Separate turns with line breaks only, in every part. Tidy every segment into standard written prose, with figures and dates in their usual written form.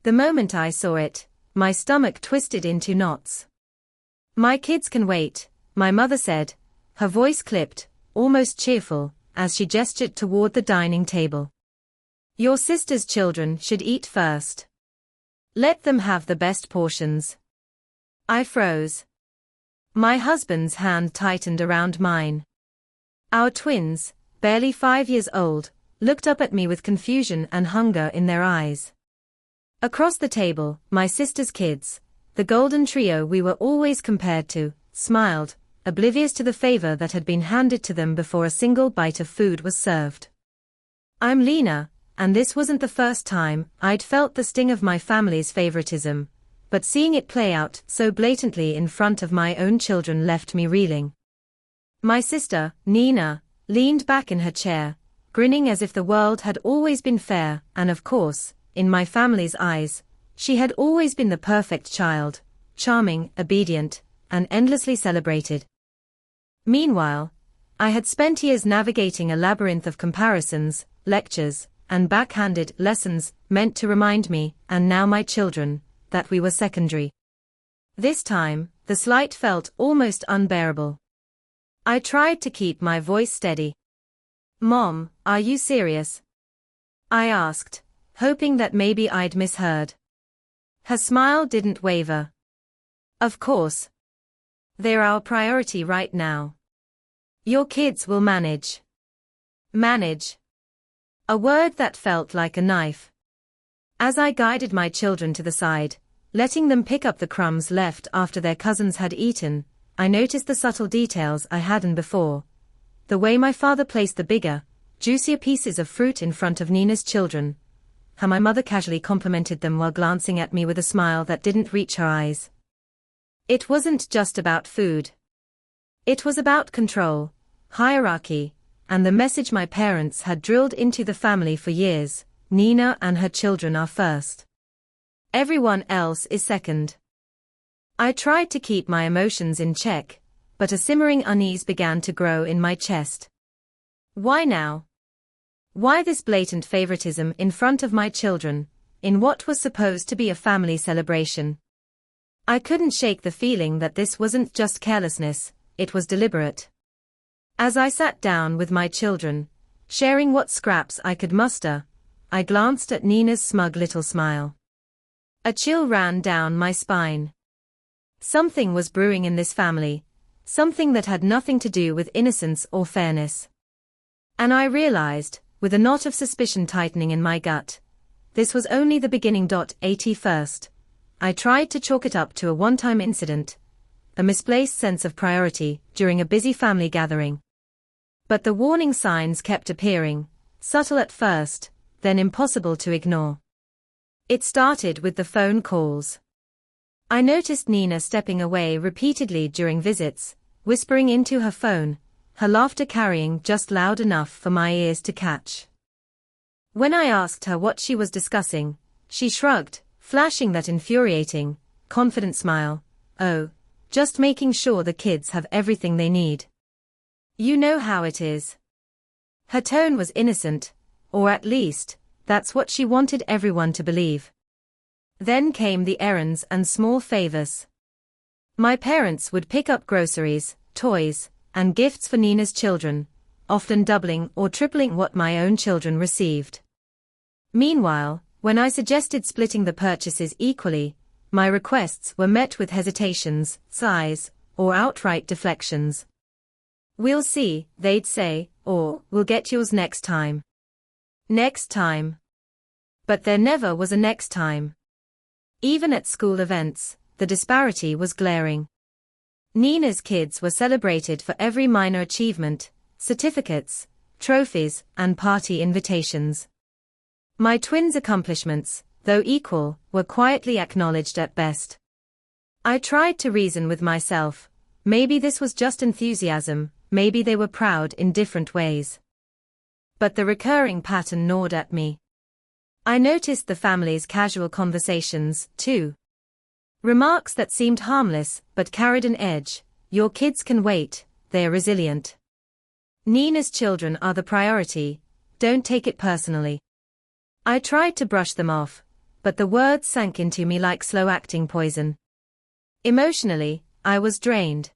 The moment I saw it, my stomach twisted into knots. "My kids can wait," my mother said, her voice clipped, almost cheerful, as she gestured toward the dining table. "Your sister's children should eat first. Let them have the best portions." I froze. My husband's hand tightened around mine. Our twins, barely 5 years old, looked up at me with confusion and hunger in their eyes. Across the table, my sister's kids, the golden trio we were always compared to, smiled, oblivious to the favor that had been handed to them before a single bite of food was served. I'm Lena, and this wasn't the first time I'd felt the sting of my family's favoritism, but seeing it play out so blatantly in front of my own children left me reeling. My sister, Nina, leaned back in her chair, grinning as if the world had always been fair, and of course, in my family's eyes, she had always been the perfect child, charming, obedient, and endlessly celebrated. Meanwhile, I had spent years navigating a labyrinth of comparisons, lectures, and backhanded lessons meant to remind me, and now my children, that we were secondary. This time, the slight felt almost unbearable. I tried to keep my voice steady. "Mom, are you serious?" I asked, hoping that maybe I'd misheard. Her smile didn't waver. "Of course. They're our priority right now. Your kids will manage." Manage. A word that felt like a knife. As I guided my children to the side, letting them pick up the crumbs left after their cousins had eaten, I noticed the subtle details I hadn't before. The way my father placed the bigger, juicier pieces of fruit in front of Nina's children. How my mother casually complimented them while glancing at me with a smile that didn't reach her eyes. It wasn't just about food. It was about control, hierarchy, and the message my parents had drilled into the family for years: Nina and her children are first. Everyone else is second. I tried to keep my emotions in check, but a simmering unease began to grow in my chest. Why now? Why this blatant favoritism in front of my children, in what was supposed to be a family celebration? I couldn't shake the feeling that this wasn't just carelessness, it was deliberate. As I sat down with my children, sharing what scraps I could muster, I glanced at Nina's smug little smile. A chill ran down my spine. Something was brewing in this family, something that had nothing to do with innocence or fairness. And I realized, with a knot of suspicion tightening in my gut, this was only the beginning. At first, I tried to chalk it up to a one-time incident, a misplaced sense of priority during a busy family gathering. But the warning signs kept appearing, subtle at first, then impossible to ignore. It started with the phone calls. I noticed Nina stepping away repeatedly during visits, whispering into her phone, her laughter carrying just loud enough for my ears to catch. When I asked her what she was discussing, she shrugged, flashing that infuriating, confident smile. "Oh, just making sure the kids have everything they need. You know how it is." Her tone was innocent, or at least, that's what she wanted everyone to believe. Then came the errands and small favors. My parents would pick up groceries, toys, and gifts for Nina's children, often doubling or tripling what my own children received. Meanwhile, when I suggested splitting the purchases equally, my requests were met with hesitations, sighs, or outright deflections. "We'll see," they'd say, or "We'll get yours next time." Next time. But there never was a next time. Even at school events, the disparity was glaring. Nina's kids were celebrated for every minor achievement, certificates, trophies, and party invitations. My twins' accomplishments, though equal, were quietly acknowledged at best. I tried to reason with myself, maybe this was just enthusiasm, maybe they were proud in different ways. But the recurring pattern gnawed at me. I noticed the family's casual conversations, too. Remarks that seemed harmless but carried an edge: "Your kids can wait, they're resilient." "Nina's children are the priority, don't take it personally." I tried to brush them off, but the words sank into me like slow-acting poison. Emotionally, I was drained.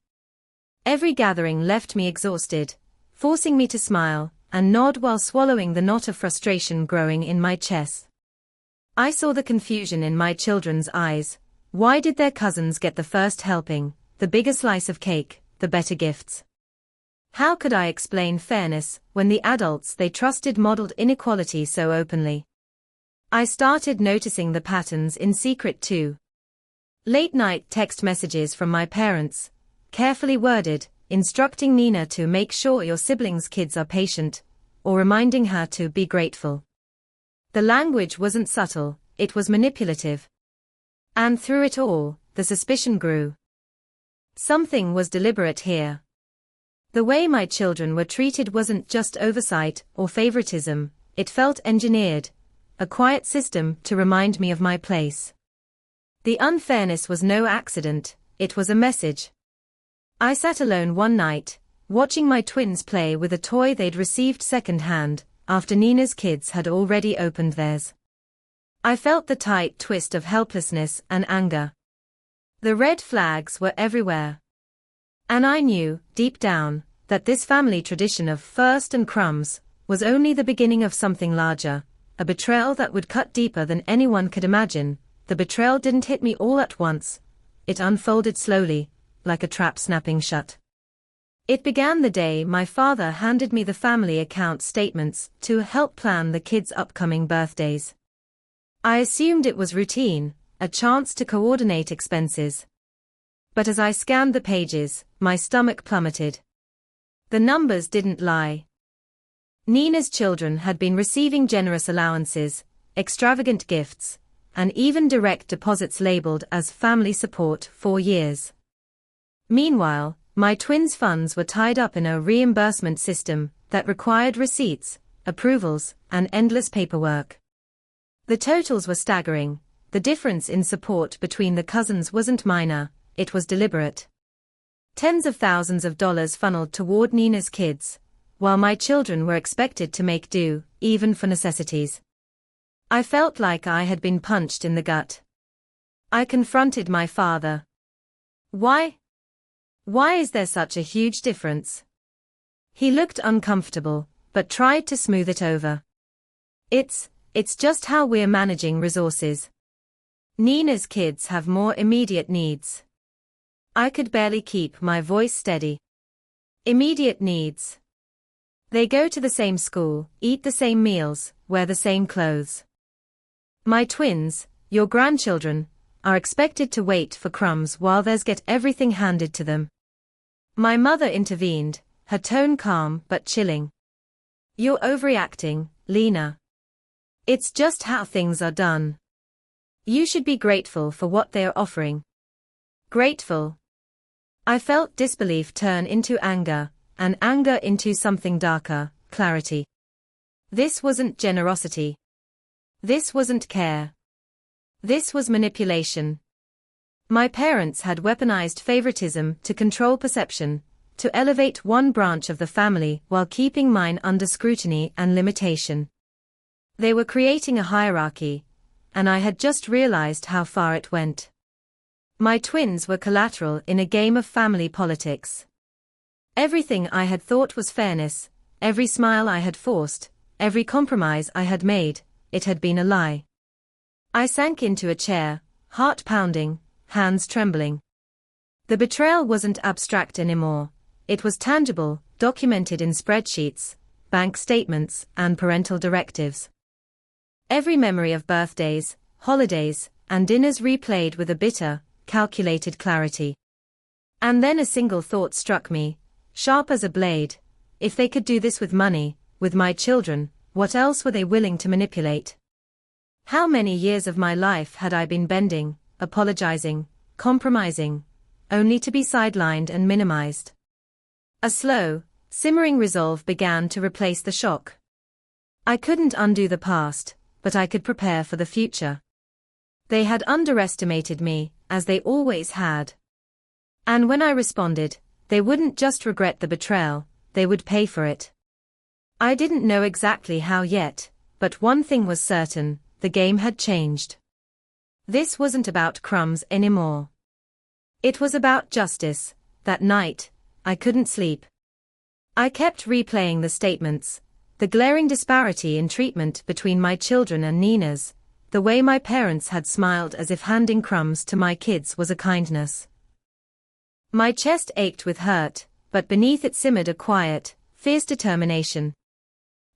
Every gathering left me exhausted, forcing me to smile and nod while swallowing the knot of frustration growing in my chest. I saw the confusion in my children's eyes. Why did their cousins get the first helping, the bigger slice of cake, the better gifts? How could I explain fairness when the adults they trusted modeled inequality so openly? I started noticing the patterns in secret too. Late-night text messages from my parents, carefully worded, instructing Nina to make sure your siblings' kids are patient, or reminding her to be grateful. The language wasn't subtle, it was manipulative. And through it all, the suspicion grew. Something was deliberate here. The way my children were treated wasn't just oversight or favoritism, it felt engineered, a quiet system to remind me of my place. The unfairness was no accident, it was a message. I sat alone one night, watching my twins play with a toy they'd received second-hand, after Nina's kids had already opened theirs. I felt the tight twist of helplessness and anger. The red flags were everywhere. And I knew, deep down, that this family tradition of first and crumbs was only the beginning of something larger, a betrayal that would cut deeper than anyone could imagine. The betrayal didn't hit me all at once. It unfolded slowly, like a trap snapping shut. It began the day my father handed me the family account statements to help plan the kids' upcoming birthdays. I assumed it was routine, a chance to coordinate expenses. But as I scanned the pages, my stomach plummeted. The numbers didn't lie. Nina's children had been receiving generous allowances, extravagant gifts, and even direct deposits labeled as family support for years. Meanwhile, my twins' funds were tied up in a reimbursement system that required receipts, approvals, and endless paperwork. The totals were staggering. The difference in support between the cousins wasn't minor, it was deliberate. Tens of thousands of dollars funneled toward Nina's kids, while my children were expected to make do, even for necessities. I felt like I had been punched in the gut. I confronted my father. Why? Why is there such a huge difference? He looked uncomfortable, but tried to smooth it over. It's just how we're managing resources. Nina's kids have more immediate needs. I could barely keep my voice steady. Immediate needs. They go to the same school, eat the same meals, wear the same clothes. My twins, your grandchildren, are expected to wait for crumbs while theirs get everything handed to them. My mother intervened, her tone calm but chilling. You're overreacting, Lena. It's just how things are done. You should be grateful for what they are offering. Grateful. I felt disbelief turn into anger, and anger into something darker, clarity. This wasn't generosity. This wasn't care. This was manipulation. My parents had weaponized favoritism to control perception, to elevate one branch of the family while keeping mine under scrutiny and limitation. They were creating a hierarchy, and I had just realized how far it went. My twins were collateral in a game of family politics. Everything I had thought was fairness, every smile I had forced, every compromise I had made, it had been a lie. I sank into a chair, heart pounding, hands trembling. The betrayal wasn't abstract anymore. It was tangible, documented in spreadsheets, bank statements, and parental directives. Every memory of birthdays, holidays, and dinners replayed with a bitter, calculated clarity. And then a single thought struck me, sharp as a blade. If they could do this with money, with my children, what else were they willing to manipulate? How many years of my life had I been bending, apologizing, compromising, only to be sidelined and minimized? A slow, simmering resolve began to replace the shock. I couldn't undo the past, but I could prepare for the future. They had underestimated me, as they always had. And when I responded, they wouldn't just regret the betrayal, they would pay for it. I didn't know exactly how yet, but one thing was certain, the game had changed. This wasn't about Crumbs anymore. It was about justice. That night, I couldn't sleep. I kept replaying the statements, the glaring disparity in treatment between my children and Nina's, the way my parents had smiled as if handing crumbs to my kids was a kindness. My chest ached with hurt, but beneath it simmered a quiet, fierce determination.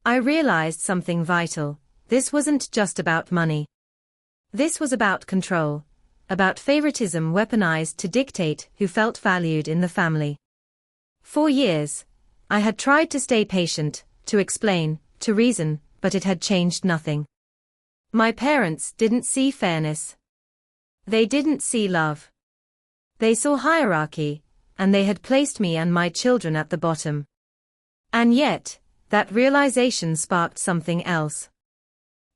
I realized something vital. This wasn't just about money. This was about control, about favoritism weaponized to dictate who felt valued in the family. For years, I had tried to stay patient, to explain, to reason, but it had changed nothing. My parents didn't see fairness. They didn't see love. They saw hierarchy, and they had placed me and my children at the bottom. And yet, that realization sparked something else.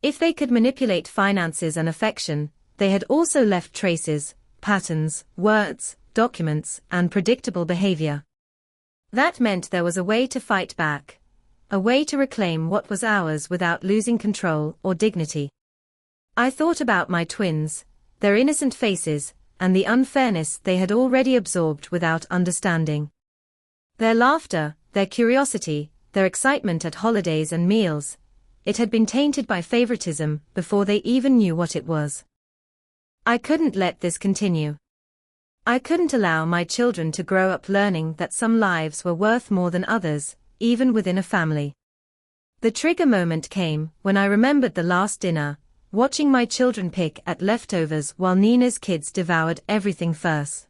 If they could manipulate finances and affection, they had also left traces, patterns, words, documents, and predictable behavior. That meant there was a way to fight back, a way to reclaim what was ours without losing control or dignity. I thought about my twins, their innocent faces, and the unfairness they had already absorbed without understanding. Their laughter, their curiosity, their excitement at holidays and meals, it had been tainted by favoritism before they even knew what it was. I couldn't let this continue. I couldn't allow my children to grow up learning that some lives were worth more than others, even within a family. The trigger moment came when I remembered the last dinner, watching my children pick at leftovers while Nina's kids devoured everything first.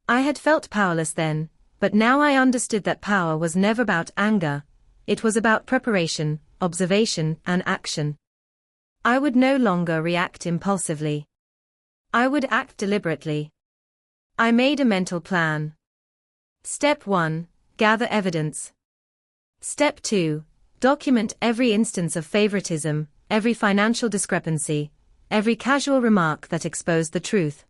I had felt powerless then, but now I understood that power was never about anger. It was about preparation, observation, and action. I would no longer react impulsively. I would act deliberately. I made a mental plan. Step 1, gather evidence. Step 2, document every instance of favoritism, every financial discrepancy, every casual remark that exposed the truth.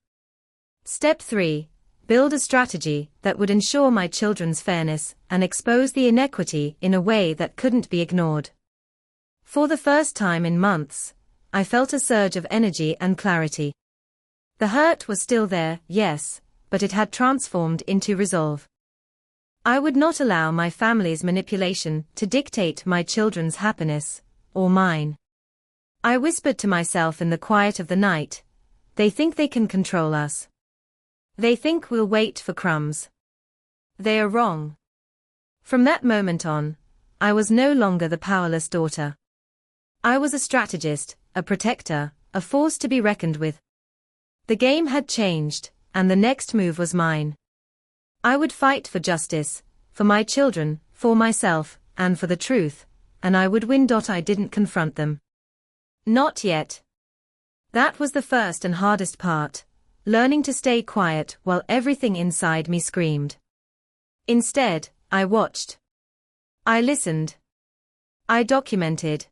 Step 3, build a strategy that would ensure my children's fairness and expose the inequity in a way that couldn't be ignored. For the first time in months, I felt a surge of energy and clarity. The hurt was still there, yes, but it had transformed into resolve. I would not allow my family's manipulation to dictate my children's happiness, or mine. I whispered to myself in the quiet of the night, they think they can control us. They think we'll wait for crumbs. They are wrong. From that moment on, I was no longer the powerless daughter. I was a strategist, a protector, a force to be reckoned with. The game had changed, and the next move was mine. I would fight for justice, for my children, for myself, and for the truth, and I would win. I didn't confront them. Not yet. That was the first and hardest part, learning to stay quiet while everything inside me screamed. Instead, I watched. I listened. I documented.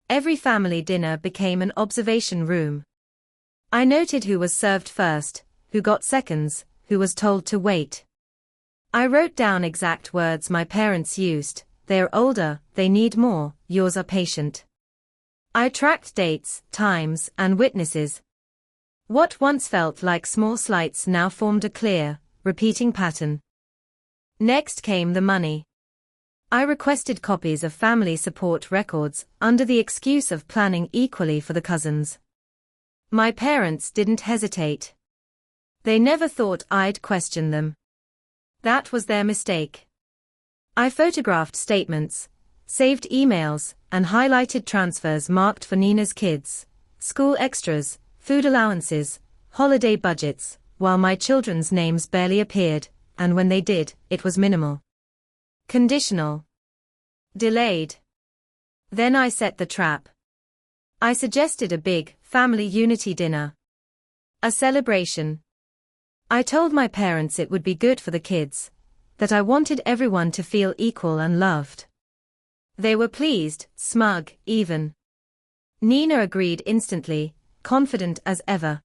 Every family dinner became an observation room. I noted who was served first, who got seconds, who was told to wait. I wrote down exact words my parents used: they are older, they need more, yours are patient. I tracked dates, times, and witnesses. What once felt like small slights now formed a clear, repeating pattern. Next came the money. I requested copies of family support records under the excuse of planning equally for the cousins. My parents didn't hesitate. They never thought I'd question them. That was their mistake. I photographed statements, saved emails, and highlighted transfers marked for Nina's kids, school extras, food allowances, holiday budgets, while my children's names barely appeared, and when they did, it was minimal. Conditional. Delayed. Then I set the trap. I suggested a big, family unity dinner. A celebration. I told my parents it would be good for the kids, that I wanted everyone to feel equal and loved. They were pleased, smug, even. Nina agreed instantly, confident as ever.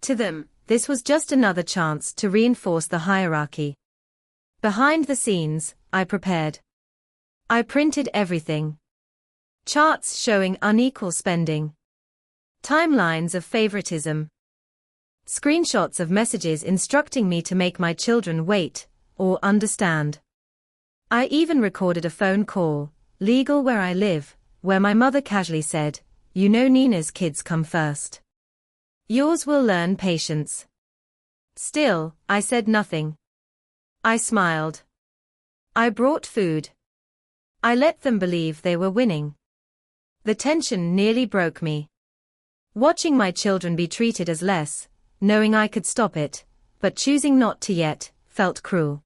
To them, this was just another chance to reinforce the hierarchy. Behind the scenes, I prepared. I printed everything. Charts showing unequal spending. Timelines of favoritism. Screenshots of messages instructing me to make my children wait, or understand. I even recorded a phone call, legal where I live, where my mother casually said, "You know Nina's kids come first. Yours will learn patience." Still, I said nothing. I smiled. I brought food. I let them believe they were winning. The tension nearly broke me. Watching my children be treated as less, knowing I could stop it, but choosing not to yet, felt cruel.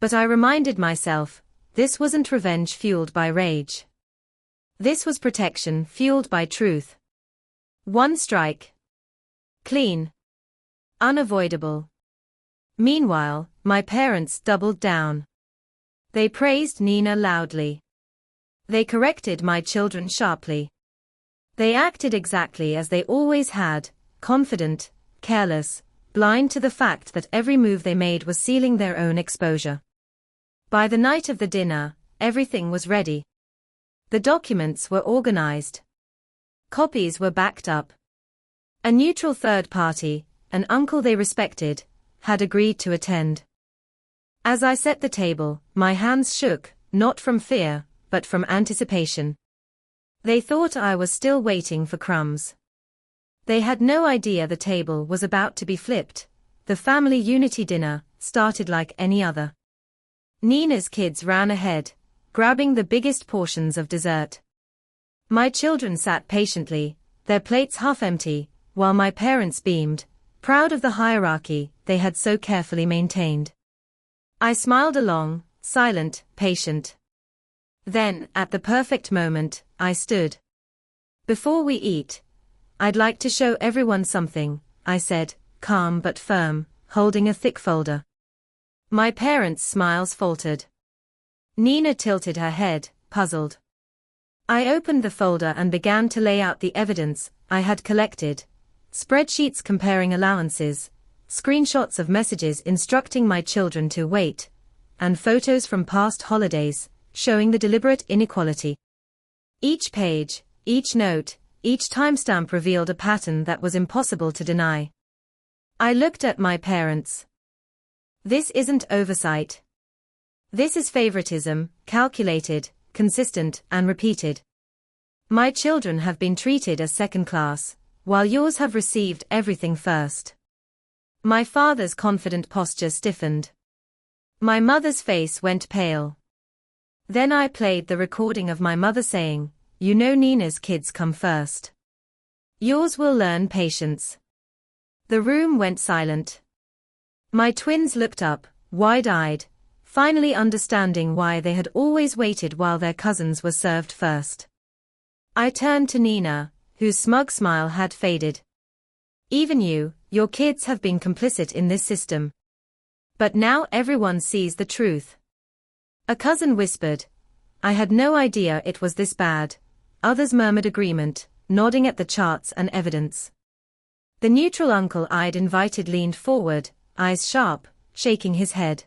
But I reminded myself, this wasn't revenge fueled by rage. This was protection fueled by truth. One strike. Clean. Unavoidable. Meanwhile, my parents doubled down. They praised Nina loudly. They corrected my children sharply. They acted exactly as they always had, confident, careless, blind to the fact that every move they made was sealing their own exposure. By the night of the dinner, everything was ready. The documents were organized. Copies were backed up. A neutral third party, an uncle they respected, had agreed to attend. As I set the table, my hands shook, not from fear, but from anticipation. They thought I was still waiting for Crumbs. They had no idea the table was about to be flipped. The family unity dinner started like any other. Nina's kids ran ahead, grabbing the biggest portions of dessert. My children sat patiently, their plates half empty, while my parents beamed, proud of the hierarchy they had so carefully maintained. I smiled along, silent, patient. Then, at the perfect moment, I stood. "Before we eat, I'd like to show everyone something," I said, calm but firm, holding a thick folder. My parents' smiles faltered. Nina tilted her head, puzzled. I opened the folder and began to lay out the evidence I had collected. Spreadsheets comparing allowances, screenshots of messages instructing my children to wait, and photos from past holidays, showing the deliberate inequality. Each page, each note, each timestamp revealed a pattern that was impossible to deny. I looked at my parents. This isn't oversight. This is favoritism, calculated, consistent, and repeated. My children have been treated as second class, while yours have received everything first. My father's confident posture stiffened. My mother's face went pale. Then I played the recording of my mother saying, "You know Nina's kids come first. Yours will learn patience." The room went silent. My twins looked up, wide-eyed, finally understanding why they had always waited while their cousins were served first. I turned to Nina, whose smug smile had faded. "Even your kids have been complicit in this system. But now everyone sees the truth." A cousin whispered, "I had no idea it was this bad." Others murmured agreement, nodding at the charts and evidence. The neutral uncle I'd invited leaned forward, eyes sharp, shaking his head.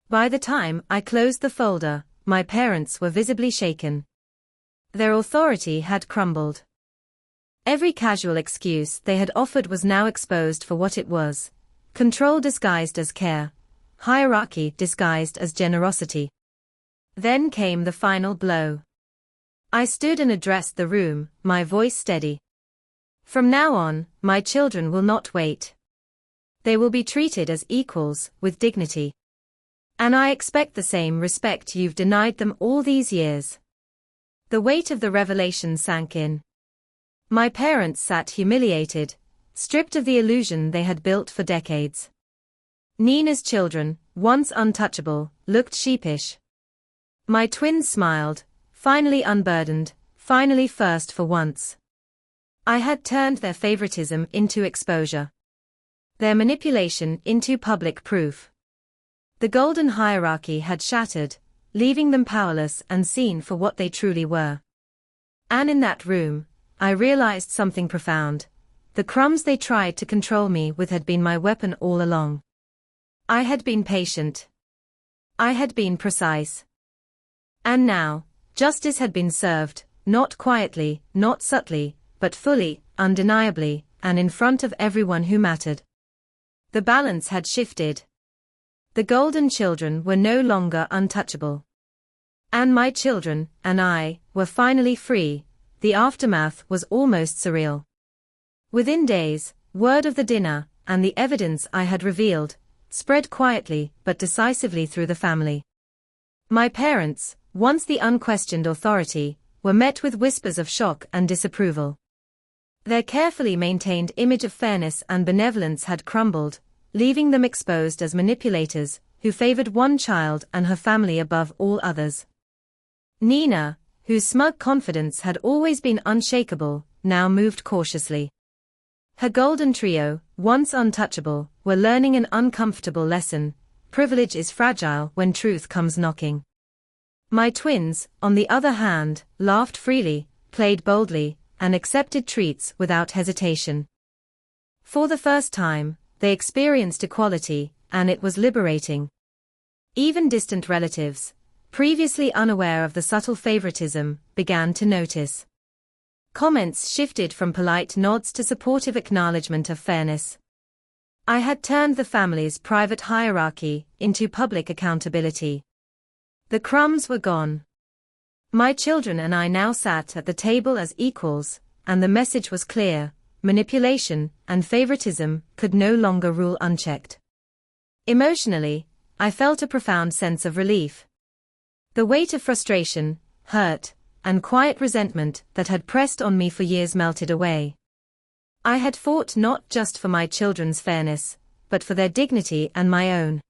By the time I closed the folder, my parents were visibly shaken. Their authority had crumbled. Every casual excuse they had offered was now exposed for what it was: control disguised as care, hierarchy disguised as generosity. Then came the final blow. I stood and addressed the room, my voice steady. "From now on, my children will not wait. They will be treated as equals, with dignity. And I expect the same respect you've denied them all these years." The weight of the revelation sank in. My parents sat humiliated, stripped of the illusion they had built for decades. Nina's children, once untouchable, looked sheepish. My twins smiled, finally unburdened, finally first for once. I had turned their favoritism into exposure. Their manipulation into public proof. The golden hierarchy had shattered, leaving them powerless and seen for what they truly were. And in that room, I realized something profound. The crumbs they tried to control me with had been my weapon all along. I had been patient. I had been precise. And now, justice had been served, not quietly, not subtly, but fully, undeniably, and in front of everyone who mattered. The balance had shifted. The golden children were no longer untouchable. And my children, and I, were finally free. The aftermath was almost surreal. Within days, word of the dinner, and the evidence I had revealed, spread quietly but decisively through the family. My parents, once the unquestioned authority, were met with whispers of shock and disapproval. Their carefully maintained image of fairness and benevolence had crumbled, leaving them exposed as manipulators who favored one child and her family above all others. Nina, whose smug confidence had always been unshakable, now moved cautiously. Her golden trio, once untouchable, were learning an uncomfortable lesson: privilege is fragile when truth comes knocking. My twins, on the other hand, laughed freely, played boldly, and accepted treats without hesitation. For the first time, they experienced equality, and it was liberating. Even distant relatives, previously unaware of the subtle favoritism, began to notice. Comments shifted from polite nods to supportive acknowledgement of fairness. I had turned the family's private hierarchy into public accountability. The crumbs were gone. My children and I now sat at the table as equals, and the message was clear: manipulation and favoritism could no longer rule unchecked. Emotionally, I felt a profound sense of relief. The weight of frustration, hurt, and quiet resentment that had pressed on me for years melted away. I had fought not just for my children's fairness, but for their dignity and my own.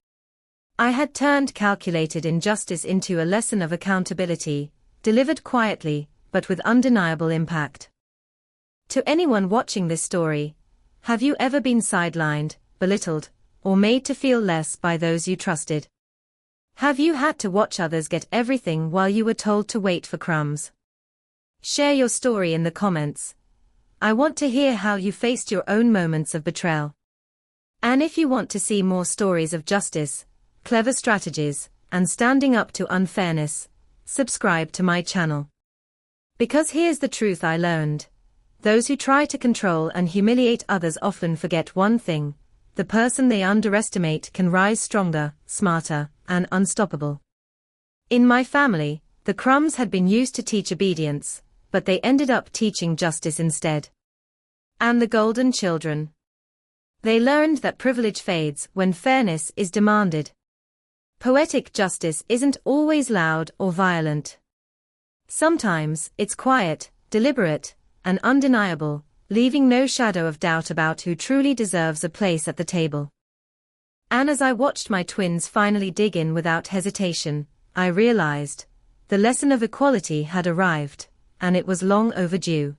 I had turned calculated injustice into a lesson of accountability, delivered quietly, but with undeniable impact. To anyone watching this story, have you ever been sidelined, belittled, or made to feel less by those you trusted? Have you had to watch others get everything while you were told to wait for crumbs? Share your story in the comments. I want to hear how you faced your own moments of betrayal. And if you want to see more stories of justice, clever strategies, and standing up to unfairness, subscribe to my channel. Because here's the truth I learned: those who try to control and humiliate others often forget one thing: the person they underestimate can rise stronger, smarter, and unstoppable. In my family, the crumbs had been used to teach obedience, but they ended up teaching justice instead. And the golden children. They learned that privilege fades when fairness is demanded. Poetic justice isn't always loud or violent. Sometimes it's quiet, deliberate, and undeniable, leaving no shadow of doubt about who truly deserves a place at the table. And as I watched my twins finally dig in without hesitation, I realized the lesson of equality had arrived, and it was long overdue.